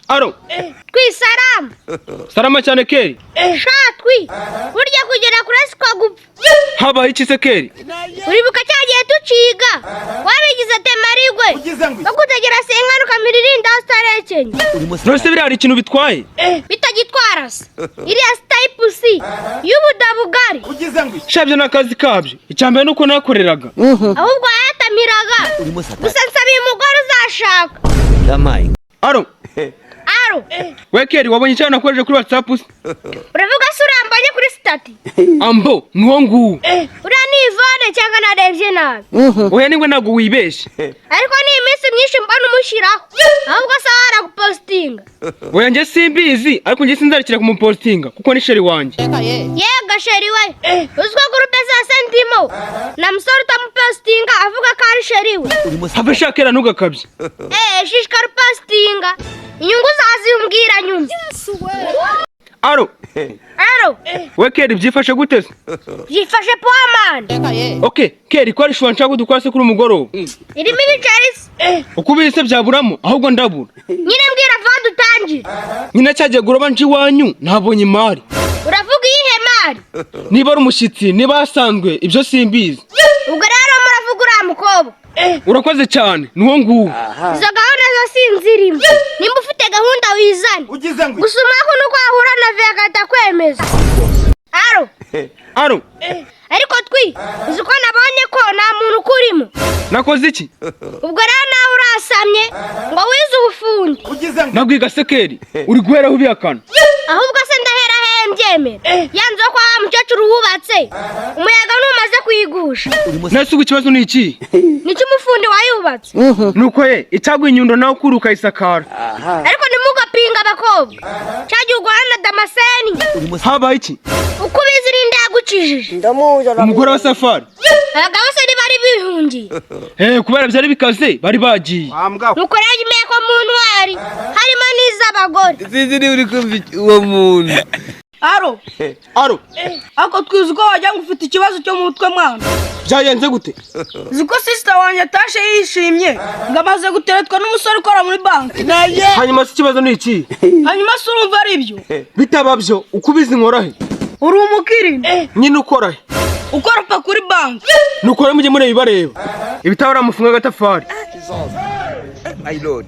Aro. Twisarama. Salama cyane Keli. Shatwi. Burya kugera kuri sikagupfa. Haba iki se Keli? Uribuka cyagiye tuciga. Wabigize temarigwe. Bakutegera senkano kamiririnda starekenye. Nose biri hari ikintu bitwaye? Bitagitwara se. Iriya type C. Y'ubudabugari. Shabye nakazi kabyo. Icyambere nuko nakoreraga. Ahubwo yatamiraga. Gusa nsabiye umugore uzashaka. Yamaye. Aro. We Keli wabonye cyane nakoreje kuri WhatsApp se? Uravuga se urambanye kuri stati? Ambo, nuwo nguwo. Uriya ni Ivane cyangwa narebye nabi. Oya ningwe nago wibeshe. Ariko ni iminsi myinshi mbona umushyiraho. Ahubwo se aragupostinga. Oya nje simbizi, ariko nje sinzarikira kumupostinga kuko ni sheri wanje. Yega sheri we. Uzwa gurupe za sentimo. Na msoro utamupostinga avuga ko ari sheri we. Habe shakera ntugakabye. Shishika rupostinga. Inyungu zazimbwira nyuma. Aro. We Keli byifashe gute se? Byifashe poamani. Okay, Keli ko ari shwa nshaka dukwase kuri umugoroba. Irimo ibicarisi. Ukubise byaburamo ahubwo ndabura. Nyine mbwira va dutangire. Nyine cyagiye guroba nji wanyu ntabonye imari. Uravuga iyihe mari? Niba ari umushyitsi niba asanzwe ibyo simbizi. Ubwo rero muravuga uriya mukobwa. Urakoze cyane nuwo nguwo. Izo gahunda zo sinzirimo. Nimba ufite gahunda wizane. Gusa umwaka nuko wahura na Vega atakwemeza. Aro. Ariko uzi ko nabonye ko nta muntu ukurimo. Nakoze iki? Ubwo rero nawe urasamye ngo wize ubufundi. Nabwiga se Keli uri guheraho ubihakana. Ahubwo se ndahera mbyemera. Yanze ko wa mukecuru wubatse. Umuyaga numaze kuyigusha. Nasugu ikibazo ni iki? Niki umufundi wayubatse? Nuko icagwa inyundo nawe kuruka isakara. Ariko nimugapinga abakobwa. Cyagiye ugwana na Damascene. Haba iki? Uko bizirinde yagukijije. Umugore wa Safari. Abagabo se bari bihungiye. Kubera byari bikaze bari bagiye. Nuko rero imeye ko muntu wari harimo n'iz'abagore. Sinzi uri kumva uwo muntu. Aro. Ako twizuko wajya ngufite ikibazo cyo mu mutwe mwana. Byayenze gute? Ziko sister wanjye atashe yishimye ngamaze guteretwa n'umusore ukora muri banki. Hanyuma se ikibazo ni iki? Hanyuma se urumva ari ibyo? Bitababyo ukubizi nkorahe? Uri umukiri? Nyine ukorahe? Ukora pa kuri banki. Nukore mujye mureba ibareba. Ibitawara mufunga gatafari. My lord.